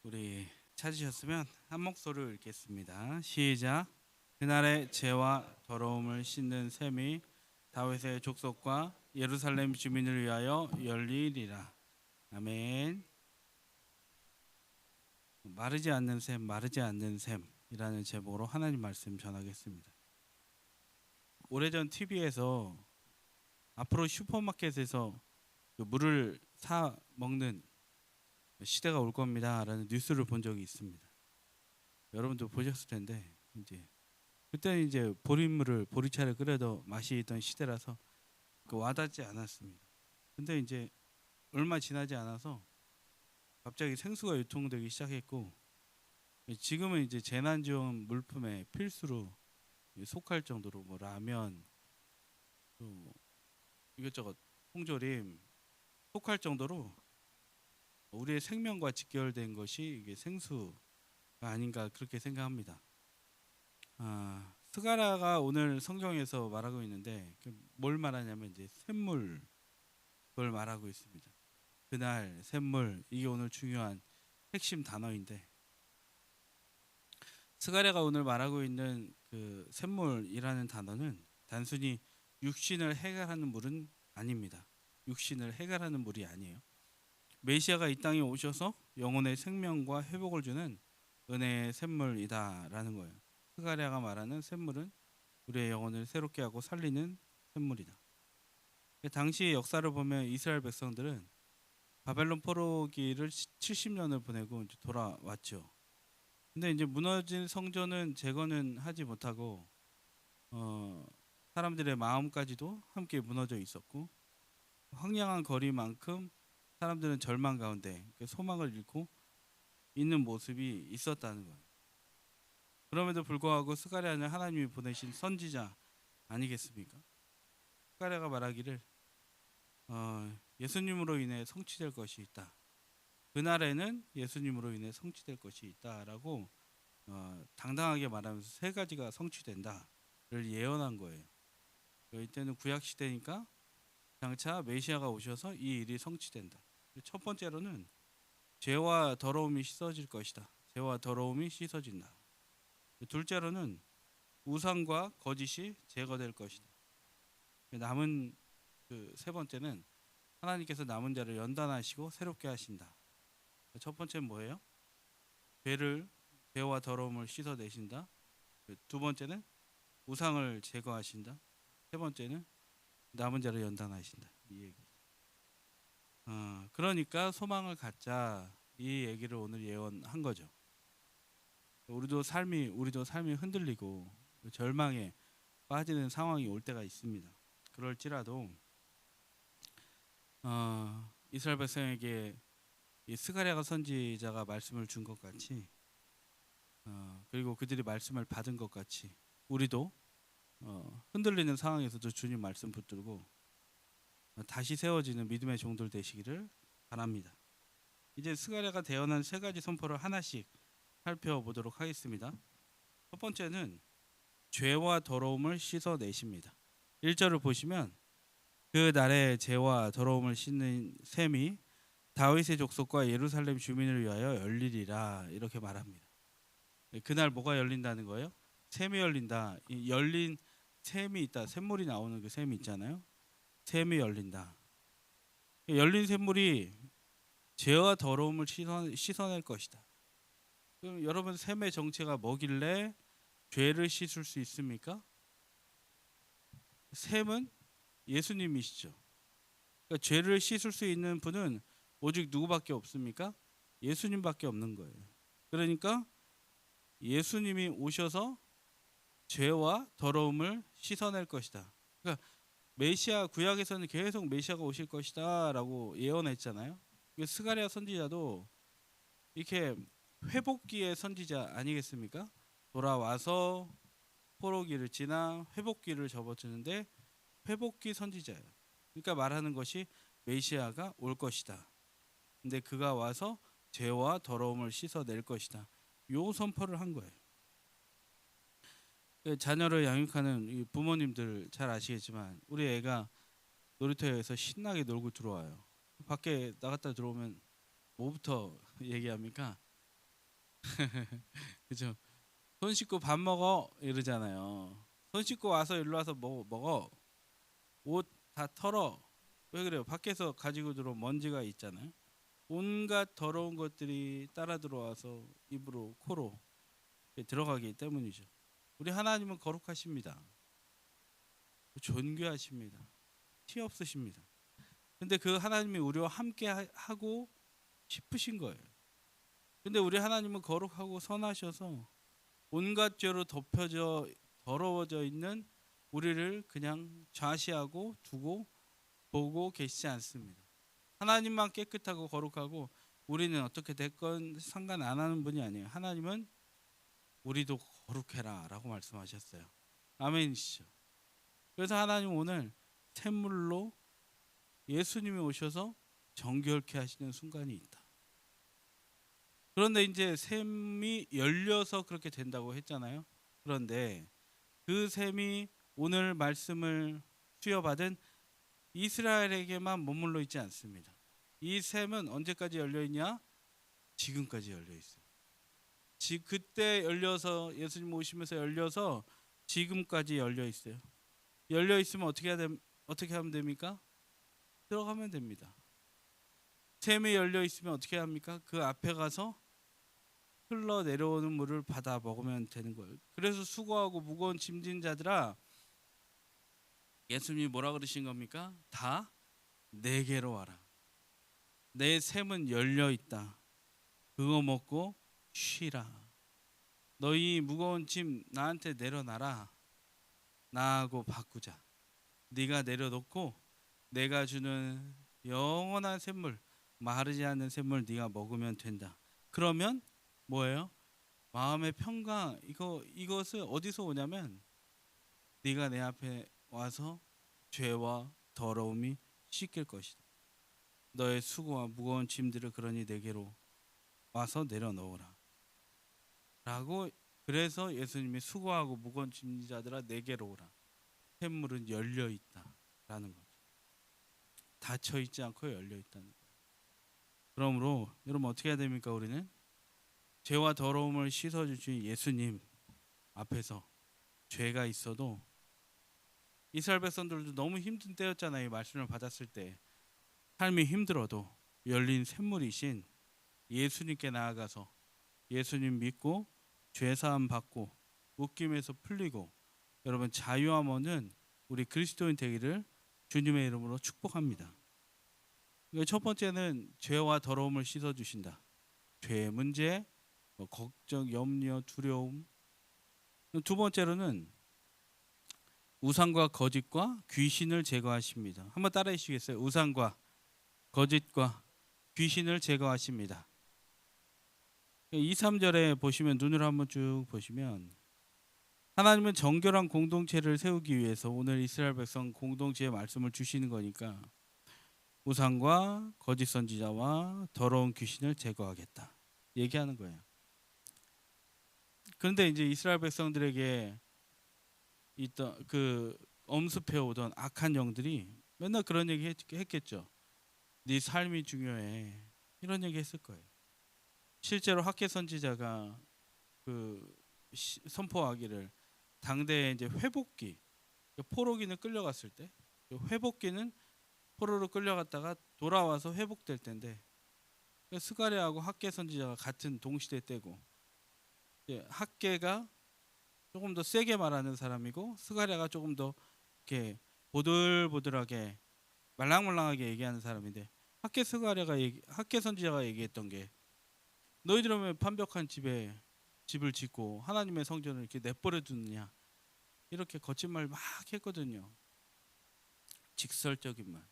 우리 찾으셨으면 한 목소리로 읽겠습니다. 시작. 그날의 죄와 더러움을 씻는 셈이 다윗의 족속과 예루살렘 주민을 위하여 열리리라. 아멘. 마르지 않는 셈, 마르지 않는 셈이라는 제목으로 하나님 말씀 전하겠습니다. 오래전 TV에서 앞으로 슈퍼마켓에서 물을 사 먹는 시대가 올 겁니다라는 뉴스를 본 적이 있습니다. 여러분도 보셨을 텐데 이제 그때는 이제 보리물을 보리차를 끓여도 맛이 있던 시대라서 와닿지 않았습니다. 근데 이제 얼마 지나지 않아서 갑자기 생수가 유통되기 시작했고 지금은 이제 재난지원 물품의 필수로 속할 정도로 뭐 라면 또 이것저것 통조림 속할 정도로 우리의 생명과 직결된 것이 이게 생수가 아닌가 그렇게 생각합니다. 스가랴가 오늘 성경에서 말하고 있는데 뭘 말하냐면 이제 샘물 그걸 말하고 있습니다. 그날 샘물 이게 오늘 중요한 핵심 단어인데 스가랴가 오늘 말하고 있는 그 샘물이라는 단어는 단순히 육신을 해결하는 물은 아닙니다. 육신을 해결하는 물이 아니에요. 메시아가 이 땅에 오셔서 영혼의 생명과 회복을 주는 은혜의 샘물이다라는 거예요. 스가랴가 말하는 샘물은 우리의 영혼을 새롭게 하고 살리는 샘물이다. 당시의 역사를 보면 이스라엘 백성들은 바벨론 포로기를 70년을 보내고 이제 돌아왔죠. 근데 이제 무너진 성전은 재건은 하지 못하고 사람들의 마음까지도 함께 무너져 있었고 황량한 거리만큼 사람들은 절망 가운데 소망을 잃고 있는 모습이 있었다는 거예요. 그럼에도 불구하고 스가랴는 하나님이 보내신 선지자 아니겠습니까? 스가랴가 말하기를 예수님으로 인해 성취될 것이 있다. 그날에는 예수님으로 인해 성취될 것이 있다라고 당당하게 말하면서 세 가지가 성취된다를 예언한 거예요. 이때는 구약 시대니까 장차 메시아가 오셔서 이 일이 성취된다. 첫 번째로는 죄와 더러움이 씻어질 것이다. 죄와 더러움이 씻어진다. 둘째로는 우상과 거짓이 제거될 것이다. 남은 그 세 번째는 하나님께서 남은 자를 연단하시고 새롭게 하신다. 첫 번째는 뭐예요? 죄와 더러움을 씻어내신다. 두 번째는 우상을 제거하신다. 세 번째는 남은 자를 연단하신다. 이 얘기죠. 그러니까 소망을 갖자 이 얘기를 오늘 예언한 거죠. 우리도 삶이 흔들리고 절망에 빠지는 상황이 올 때가 있습니다. 그럴지라도 이스라엘 백성에게 이 스가랴가 선지자가 말씀을 준 것 같이 그리고 그들이 말씀을 받은 것 같이 우리도 흔들리는 상황에서도 주님 말씀 붙들고 다시 세워지는 믿음의 종들 되시기를 바랍니다. 이제 스가랴가 대언한 세 가지 선포를 하나씩 살펴보도록 하겠습니다. 첫 번째는 죄와 더러움을 씻어내십니다. 1절을 보시면 그 날의 죄와 더러움을 씻는 셈이 다윗의 족속과 예루살렘 주민을 위하여 열리리라 이렇게 말합니다. 그날 뭐가 열린다는 거예요? 셈이 열린다. 이 열린 셈이 있다. 샘물이 나오는 그 셈이 있잖아요. 셈이 열린다. 열린 샘물이 죄와 더러움을 씻어낼 것이다. 그럼 여러분 셈의 정체가 뭐길래 죄를 씻을 수 있습니까? 셈은 예수님이시죠. 그러니까 죄를 씻을 수 있는 분은 오직 누구밖에 없습니까? 예수님밖에 없는 거예요. 그러니까 예수님이 오셔서 죄와 더러움을 씻어낼 것이다. 그러니까 메시아 구약에서는 계속 메시아가 오실 것이다라고 예언했잖아요. 스가랴 선지자도 이렇게 회복기의 선지자 아니겠습니까? 돌아와서 포로기를 지나 회복기를 접어주는데 회복기 선지자예요. 그러니까 말하는 것이 메시아가 올 것이다. 근데 그가 와서 죄와 더러움을 씻어낼 것이다. 요 선포를 한 거예요. 자녀를 양육하는 부모님들 잘 아시겠지만 우리 애가 놀이터에서 신나게 놀고 들어와요. 밖에 나갔다 들어오면 뭐부터 얘기합니까? 그죠? 손 씻고 밥 먹어 이러잖아요. 손 씻고 와서 일로 와서 먹어. 옷 다 털어. 왜 그래요? 밖에서 가지고 들어온 먼지가 있잖아요. 온갖 더러운 것들이 따라 들어와서 입으로 코로 들어가기 때문이죠. 우리 하나님은 거룩하십니다. 존귀하십니다. 티 없으십니다. 근데 그 하나님이 우리와 함께 하고 싶으신 거예요. 근데 우리 하나님은 거룩하고 선하셔서 온갖 죄로 덮여져 더러워져 있는 우리를 그냥 좌시하고 두고 보고 계시지 않습니다. 하나님만 깨끗하고 거룩하고 우리는 어떻게 됐건 상관 안 하는 분이 아니에요. 하나님은 우리도 거룩해라 라고 말씀하셨어요. 아멘이시죠. 그래서 하나님 오늘 샘물로 예수님이 오셔서 정결케 하시는 순간이 있다. 그런데 이제 샘이 열려서 그렇게 된다고 했잖아요. 그런데 그 샘이 오늘 말씀을 수여받은 이스라엘에게만 머물러 있지 않습니다. 이 샘은 언제까지 열려 있냐? 지금까지 열려 있어요. 그때 열려서 예수님 오시면서 열려서 지금까지 열려 있어요. 열려 있으면 어떻게 하면 됩니까? 들어가면 됩니다. 샘이 열려 있으면 어떻게 합니까? 그 앞에 가서 흘러 내려오는 물을 받아 먹으면 되는 거예요. 그래서 수고하고 무거운 짐진 자들아, 예수님이 뭐라 그러신 겁니까? 다 내게로 와라. 내 샘은 열려 있다. 그거 먹고 쉬라. 너희 무거운 짐 나한테 내려놔라. 나하고 바꾸자. 네가 내려놓고 내가 주는 영원한 샘물, 마르지 않는 샘물 네가 먹으면 된다. 그러면 뭐예요? 마음의 평강. 이것을 어디서 오냐면 네가 내 앞에 와서 죄와 더러움이 씻길 것이다. 너의 수고와 무거운 짐들을 그러니 내게로 와서 내려놓으라. 라고. 그래서 예수님이 수고하고 무거운 짐자들아 내게로 오라. 샘물은 열려 있다라는 거죠. 닫혀 있지 않고 열려 있다는 거예요. 그러므로 여러분 어떻게 해야 됩니까? 우리는 죄와 더러움을 씻어 주신 예수님 앞에서 죄가 있어도 이스라엘 백성들도 너무 힘든 때였잖아요. 이 말씀을 받았을 때 삶이 힘들어도 열린 샘물이신 예수님께 나아가서 예수님 믿고 죄사함 받고 묶임에서 풀리고 여러분 자유함 얻는 우리 그리스도인 되기를 주님의 이름으로 축복합니다. 첫 번째는 죄와 더러움을 씻어 주신다. 죄의 문제, 걱정, 염려, 두려움. 두 번째로는 우상과 거짓과 귀신을 제거하십니다. 한번 따라해 주시겠어요? 우상과 거짓과 귀신을 제거하십니다. 2, 3절에 보시면 눈으로 한번 쭉 보시면 하나님은 정결한 공동체를 세우기 위해서 오늘 이스라엘 백성 공동체의 말씀을 주시는 거니까 우상과 거짓 선지자와 더러운 귀신을 제거하겠다 얘기하는 거예요. 그런데 이제 이스라엘 백성들에게 있던 그 엄습해 오던 악한 영들이 맨날 그런 얘기 했겠죠. 네 삶이 중요해. 이런 얘기 했을 거예요. 실제로 학개 선지자가 그 선포하기를 당대에 이제 회복기, 포로기는 끌려갔을 때 회복기는 포로로 끌려갔다가 돌아와서 회복될 텐데 스가랴하고 학개 선지자가 같은 동시대 때고 학개가 조금 더 세게 말하는 사람이고 스가랴가 조금 더 이렇게 보들보들하게 말랑말랑하게 얘기하는 사람인데 학개 선지자가 얘기했던 게 너희들은 판벽한 집을 짓고 하나님의 성전을 이렇게 내버려 두느냐 이렇게 거친 말 막 했거든요. 직설적인 말.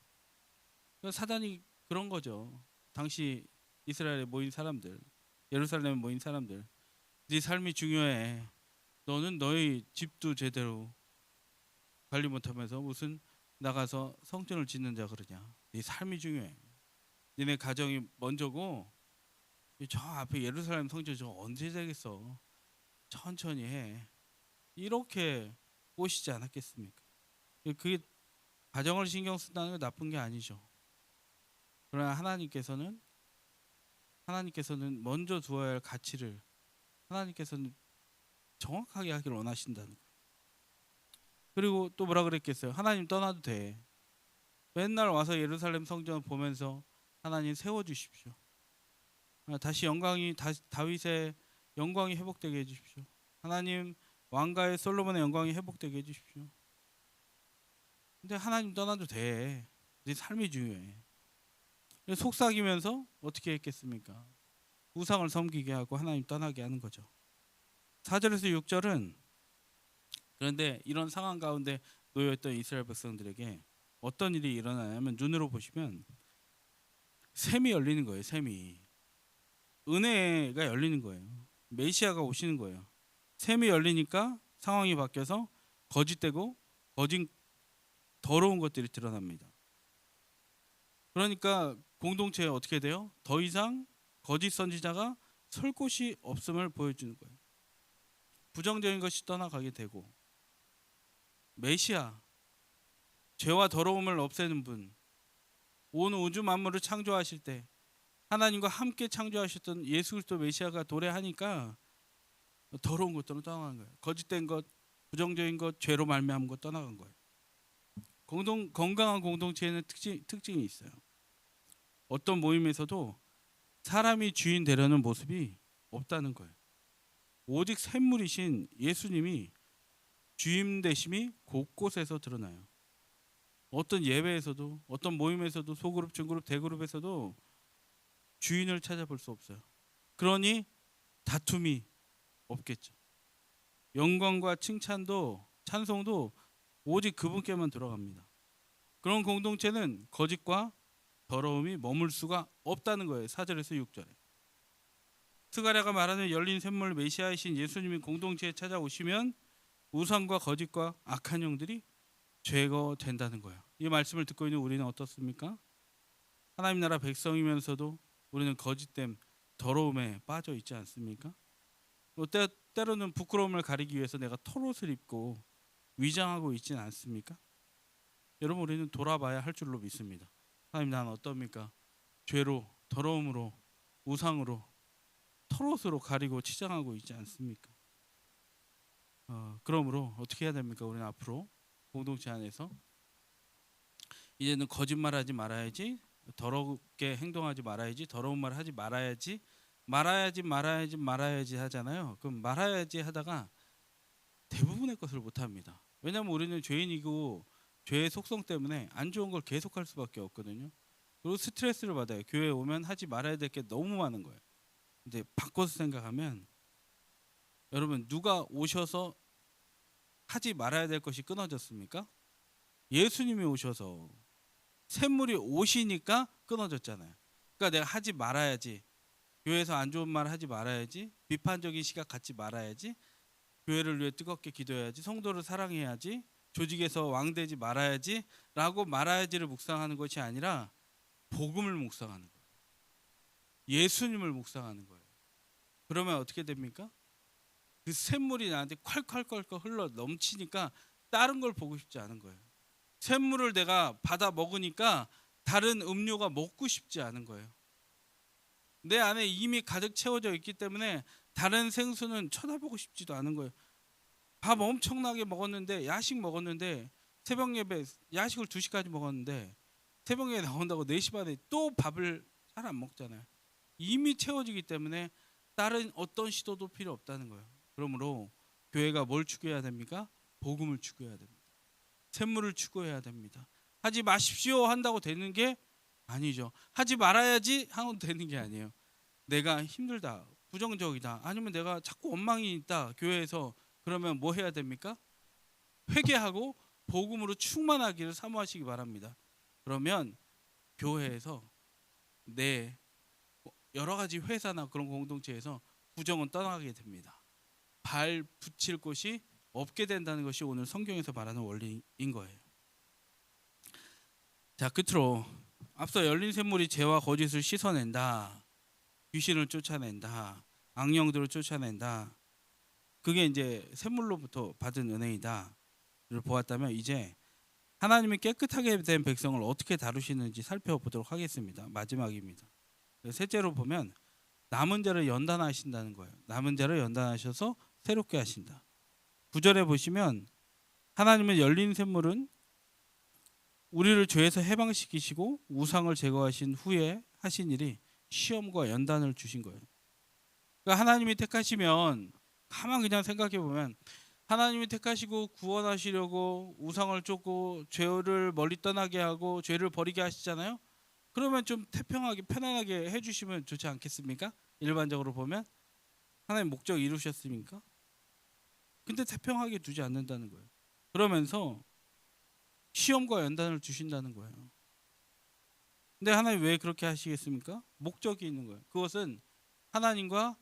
사단이 그런 거죠. 당시 이스라엘에 모인 사람들, 예루살렘에 모인 사람들, 네 삶이 중요해. 너는 너희 집도 제대로 관리 못하면서 무슨 나가서 성전을 짓는 자 그러냐. 네 삶이 중요해. 니네 가정이 먼저고 저 앞에 예루살렘 성전 저 언제 되겠어. 천천히 해. 이렇게 꼬시지 않았겠습니까? 그게 가정을 신경 쓴다는 게 나쁜 게 아니죠. 그러나 하나님께서는 먼저 두어야 할 가치를 하나님께서는 정확하게 하기를 원하신다는 거예요. 그리고 또 뭐라 그랬겠어요? 하나님 떠나도 돼. 맨날 와서 예루살렘 성전 보면서 하나님 세워주십시오. 다시 영광이 다윗의 영광이 회복되게 해주십시오. 하나님 왕가의 솔로몬의 영광이 회복되게 해주십시오. 근데 하나님 떠나도 돼. 네 삶이 중요해. 속삭이면서 어떻게 했겠습니까? 우상을 섬기게 하고 하나님 떠나게 하는 거죠. 4절에서 6절은 그런데 이런 상황 가운데 놓여있던 이스라엘 백성들에게 어떤 일이 일어나냐면 눈으로 보시면 샘이 열리는 거예요. 샘이. 은혜가 열리는 거예요. 메시아가 오시는 거예요. 샘이 열리니까 상황이 바뀌어서 거짓되고 거짓 더러운 것들이 드러납니다. 그러니까 공동체에 어떻게 돼요? 더 이상 거짓 선지자가 설 곳이 없음을 보여주는 거예요. 부정적인 것이 떠나가게 되고 메시아, 죄와 더러움을 없애는 분, 온 우주 만물을 창조하실 때 하나님과 함께 창조하셨던 예수 그리스도 메시아가 도래하니까 더러운 것들은 떠나간 거예요. 거짓된 것, 부정적인 것, 죄로 말미암은 것 떠나간 거예요. 건강한 공동체에는 특징이 있어요. 어떤 모임에서도 사람이 주인 되려는 모습이 없다는 거예요. 오직 샘물이신 예수님이 주임 되심이 곳곳에서 드러나요. 어떤 예배에서도 어떤 모임에서도 소그룹, 중그룹, 대그룹에서도 주인을 찾아볼 수 없어요. 그러니 다툼이 없겠죠. 영광과 칭찬도 찬송도 오직 그분께만 들어갑니다. 그런 공동체는 거짓과 더러움이 머물 수가 없다는 거예요. 4절에서 6절에. 스가랴가 말하는 열린 샘물 메시아이신 예수님이 공동체에 찾아오시면 우상과 거짓과 악한 영들이 제거된다는 거예요. 이 말씀을 듣고 있는 우리는 어떻습니까? 하나님 나라 백성이면서도 우리는 거짓됨, 더러움에 빠져 있지 않습니까? 때로는 부끄러움을 가리기 위해서 내가 털옷을 입고 위장하고 있지는 않습니까? 여러분, 우리는 돌아봐야 할 줄로 믿습니다. 하나님, 나는 어떻습니까? 죄로, 더러움으로, 우상으로, 털옷으로 가리고 치장하고 있지 않습니까? 그러므로 어떻게 해야 됩니까? 우리는 앞으로 공동체 안에서 이제는 거짓말하지 말아야지, 더럽게 행동하지 말아야지, 더러운 말 하지 말아야지, 말아야지 하잖아요. 그럼 말아야지 하다가 대부분의 것을 못합니다. 왜냐하면 우리는 죄인이고 죄의 속성 때문에 안 좋은 걸 계속할 수밖에 없거든요. 그리고 스트레스를 받아요. 교회에 오면 하지 말아야 될 게 너무 많은 거예요. 근데 바꿔서 생각하면 여러분, 누가 오셔서 하지 말아야 될 것이 끊어졌습니까? 예수님이 오셔서 샘물이 오시니까 끊어졌잖아요. 그러니까 내가 하지 말아야지, 교회에서 안 좋은 말 하지 말아야지, 비판적인 시각 갖지 말아야지, 교회를 위해 뜨겁게 기도해야지, 성도를 사랑해야지, 조직에서 왕되지 말아야지 라고 말아야지를 묵상하는 것이 아니라 복음을 묵상하는 거예요. 예수님을 묵상하는 거예요. 그러면 어떻게 됩니까? 그 샘물이 나한테 콸콸콸콸 흘러 넘치니까 다른 걸 보고 싶지 않은 거예요. 샘물을 내가 받아 먹으니까 다른 음료가 먹고 싶지 않은 거예요. 내 안에 이미 가득 채워져 있기 때문에 다른 생수는 쳐다보고 싶지도 않은 거예요. 밥 엄청나게 먹었는데, 야식 먹었는데, 새벽 예배 야식을 2시까지 먹었는데 새벽 예배 나온다고 4시 반에 또 밥을 잘 안 먹잖아요. 이미 채워지기 때문에 다른 어떤 시도도 필요 없다는 거예요. 그러므로 교회가 뭘 추구해야 됩니까? 복음을 추구해야 됩니다. 샘물을 추구해야 됩니다. 하지 마십시오 한다고 되는 게 아니죠. 하지 말아야지 하면 되는 게 아니에요. 내가 힘들다, 부정적이다, 아니면 내가 자꾸 원망이 있다 교회에서, 그러면 뭐 해야 됩니까? 회개하고 복음으로 충만하기를 사모하시기 바랍니다. 그러면 교회에서 내 여러 가지 회사나 그런 공동체에서 부정은 떠나게 됩니다. 발 붙일 곳이 없게 된다는 것이 오늘 성경에서 말하는 원리인 거예요. 자, 끝으로 앞서 열린 샘물이 죄와 거짓을 씻어낸다, 귀신을 쫓아낸다, 악령들을 쫓아낸다, 그게 이제 샘물로부터 받은 은혜이다를 보았다면, 이제 하나님이 깨끗하게 된 백성을 어떻게 다루시는지 살펴보도록 하겠습니다. 마지막입니다. 셋째로 보면 남은 자를 연단하신다는 거예요. 남은 자를 연단하셔서 새롭게 하신다. 9절에 보시면 하나님은 열린 샘물은 우리를 죄에서 해방시키시고 우상을 제거하신 후에 하신 일이 시험과 연단을 주신 거예요. 그러니까 하나님이 택하시면 가만 그냥 생각해 보면 하나님이 택하시고 구원하시려고 우상을 쫓고 죄를 멀리 떠나게 하고 죄를 버리게 하시잖아요. 그러면 좀 태평하게 편안하게 해주시면 좋지 않겠습니까? 일반적으로 보면 하나님 목적 이루셨습니까? 근데 태평하게 두지 않는다는 거예요. 그러면서 시험과 연단을 주신다는 거예요. 근데 하나님 왜 그렇게 하시겠습니까? 목적이 있는 거예요. 그것은 하나님과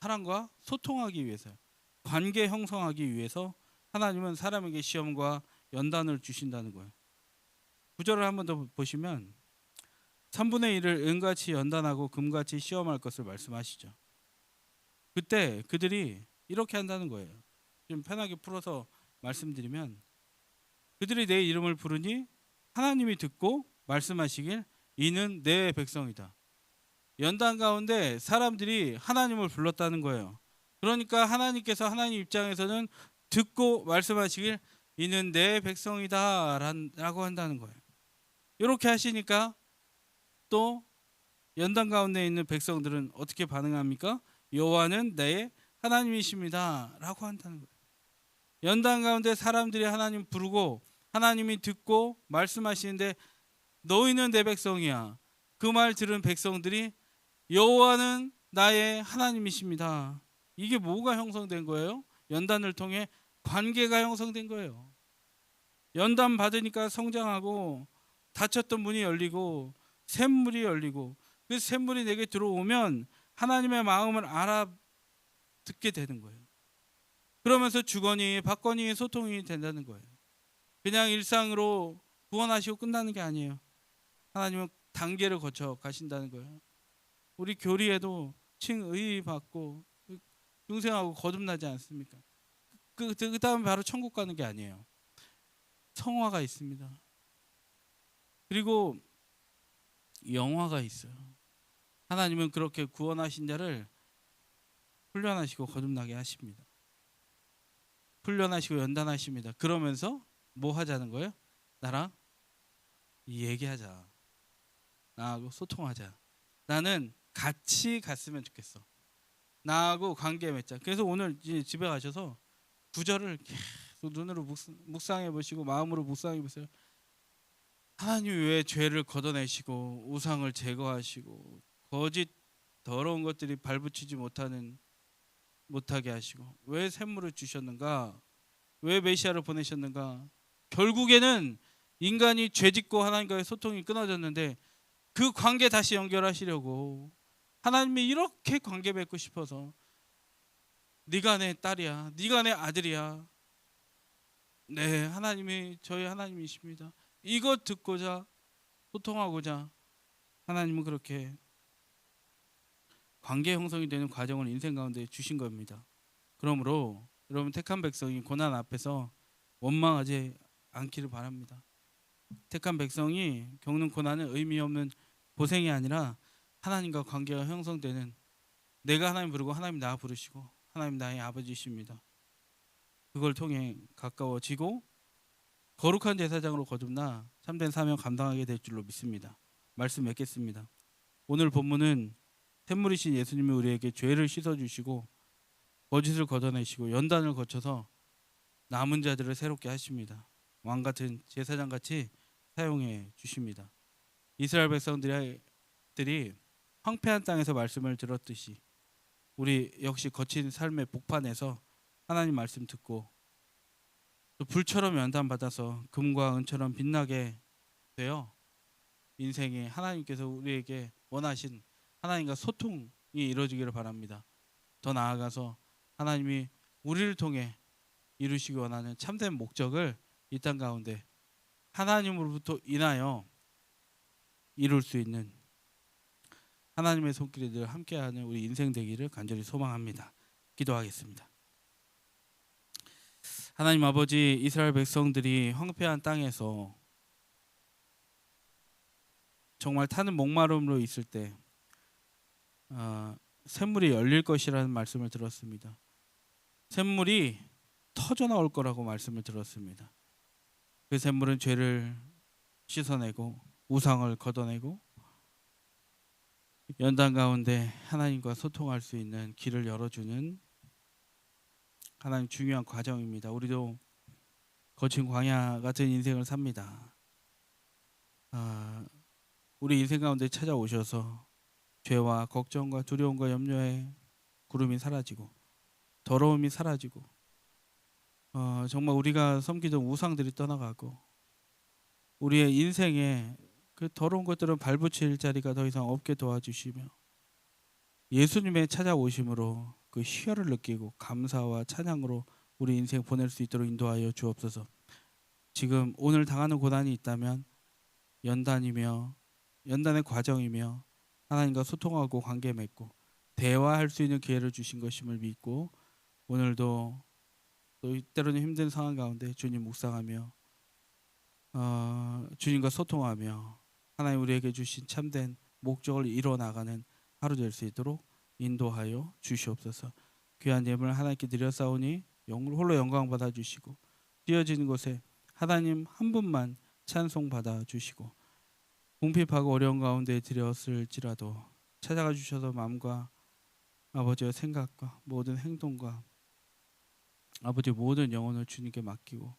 사람과 소통하기 위해서요. 관계 형성하기 위해서 하나님은 사람에게 시험과 연단을 주신다는 거예요. 9절을 한 번 더 보시면 3분의 1을 은같이 연단하고 금같이 시험할 것을 말씀하시죠. 그때 그들이 이렇게 한다는 거예요. 좀 편하게 풀어서 말씀드리면 그들이 내 이름을 부르니 하나님이 듣고 말씀하시길 이는 내 백성이다. 연단 가운데 사람들이 하나님을 불렀다는 거예요. 그러니까 하나님께서 하나님 입장에서는 듣고 말씀하시길 이는 내 백성이다 라고 한다는 거예요. 이렇게 하시니까 또 연단 가운데 있는 백성들은 어떻게 반응합니까? 여호와는 내 하나님이십니다 라고 한다는 거예요. 연단 가운데 사람들이 하나님 부르고 하나님이 듣고 말씀하시는데 너희는 내 백성이야. 그 말 들은 백성들이 여호와는 나의 하나님이십니다. 이게 뭐가 형성된 거예요? 연단을 통해 관계가 형성된 거예요. 연단 받으니까 성장하고 닫혔던 문이 열리고 샘물이 열리고 그 샘물이 내게 들어오면 하나님의 마음을 알아듣게 되는 거예요. 그러면서 주거니 받거니 소통이 된다는 거예요. 그냥 일상으로 구원하시고 끝나는 게 아니에요. 하나님은 단계를 거쳐 가신다는 거예요. 우리 교리에도 칭의 받고 중생하고 거듭나지 않습니까? 그 다음에 바로 천국 가는 게 아니에요. 성화가 있습니다. 그리고 영화가 있어요. 하나님은 그렇게 구원하신 자를 훈련하시고 거듭나게 하십니다. 훈련하시고 연단하십니다. 그러면서 뭐 하자는 거예요? 나랑 얘기하자. 나하고 소통하자. 나는 같이 갔으면 좋겠어. 나하고 관계 맺자. 그래서 오늘 이제 집에 가셔서 9절을 계속 눈으로 묵상해 보시고 마음으로 묵상해 보세요. 하나님이 왜 죄를 걷어내시고 우상을 제거하시고 거짓 더러운 것들이 발붙이지 못하게 하시고 왜 샘물을 주셨는가? 왜 메시아를 보내셨는가? 결국에는 인간이 죄짓고 하나님과의 소통이 끊어졌는데 그 관계 다시 연결하시려고 하나님이 이렇게 관계 맺고 싶어서 네가 내 딸이야, 네가 내 아들이야. 네, 하나님이 저희 하나님이십니다. 이거 듣고자 소통하고자 하나님은 그렇게 관계 형성이 되는 과정을 인생 가운데 주신 겁니다. 그러므로 여러분 택한 백성이 고난 앞에서 원망하지 않기를 바랍니다. 택한 백성이 겪는 고난은 의미 없는 고생이 아니라 하나님과 관계가 형성되는, 내가 하나님 부르고 하나님 나 부르시고 하나님 나의 아버지십니다. 그걸 통해 가까워지고 거룩한 제사장으로 거듭나 참된 사명 감당하게 될 줄로 믿습니다. 말씀 맺겠습니다. 오늘 본문은 샘물이신 예수님이 우리에게 죄를 씻어주시고 거짓을 걷어내시고 연단을 거쳐서 남은 자들을 새롭게 하십니다. 왕같은 제사장같이 사용해 주십니다. 이스라엘 백성들이 황폐한 땅에서 말씀을 들었듯이 우리 역시 거친 삶의 복판에서 하나님 말씀 듣고 또 불처럼 연단받아서 금과 은처럼 빛나게 되어 인생에 하나님께서 우리에게 원하신 하나님과 소통이 이루어지기를 바랍니다. 더 나아가서 하나님이 우리를 통해 이루시기 원하는 참된 목적을 이 땅 가운데 하나님으로부터 인하여 이룰 수 있는 하나님의 손길이 늘 함께하는 우리 인생 되기를 간절히 소망합니다. 기도하겠습니다. 하나님 아버지, 이스라엘 백성들이 황폐한 땅에서 정말 타는 목마름으로 있을 때 샘물이 열릴 것이라는 말씀을 들었습니다. 샘물이 터져 나올 거라고 말씀을 들었습니다. 그 샘물은 죄를 씻어내고 우상을 걷어내고 연단 가운데 하나님과 소통할 수 있는 길을 열어주는 하나님 중요한 과정입니다. 우리도 거친 광야 같은 인생을 삽니다. 우리 인생 가운데 찾아오셔서 죄와 걱정과 두려움과 염려의 구름이 사라지고 더러움이 사라지고 정말 우리가 섬기던 우상들이 떠나가고 우리의 인생에 그 더러운 것들은 발붙일 자리가 더 이상 없게 도와주시며 예수님의 찾아오심으로 그 희열을 느끼고 감사와 찬양으로 우리 인생 보낼 수 있도록 인도하여 주옵소서. 지금 오늘 당하는 고난이 있다면 연단의 과정이며 하나님과 소통하고 관계 맺고 대화할 수 있는 기회를 주신 것임을 믿고 오늘도 또 때로는 힘든 상황 가운데 주님 묵상하며 주님과 소통하며 하나님 우리에게 주신 참된 목적을 이뤄나가는 하루 될 수 있도록 인도하여 주시옵소서. 귀한 예물을 하나님께 드렸사오니 홀로 영광 받아 주시고 뛰어지는 곳에 하나님 한 분만 찬송 받아 주시고 궁핍하고 어려운 가운데 드렸을지라도 찾아가 주셔서 마음과 아버지의 생각과 모든 행동과 아버지 모든 영혼을 주님께 맡기고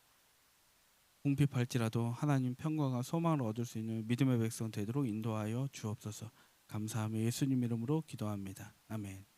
궁핍할지라도 하나님 평강과 소망을 얻을 수 있는 믿음의 백성 되도록 인도하여 주옵소서. 감사하며 예수님 이름으로 기도합니다. 아멘.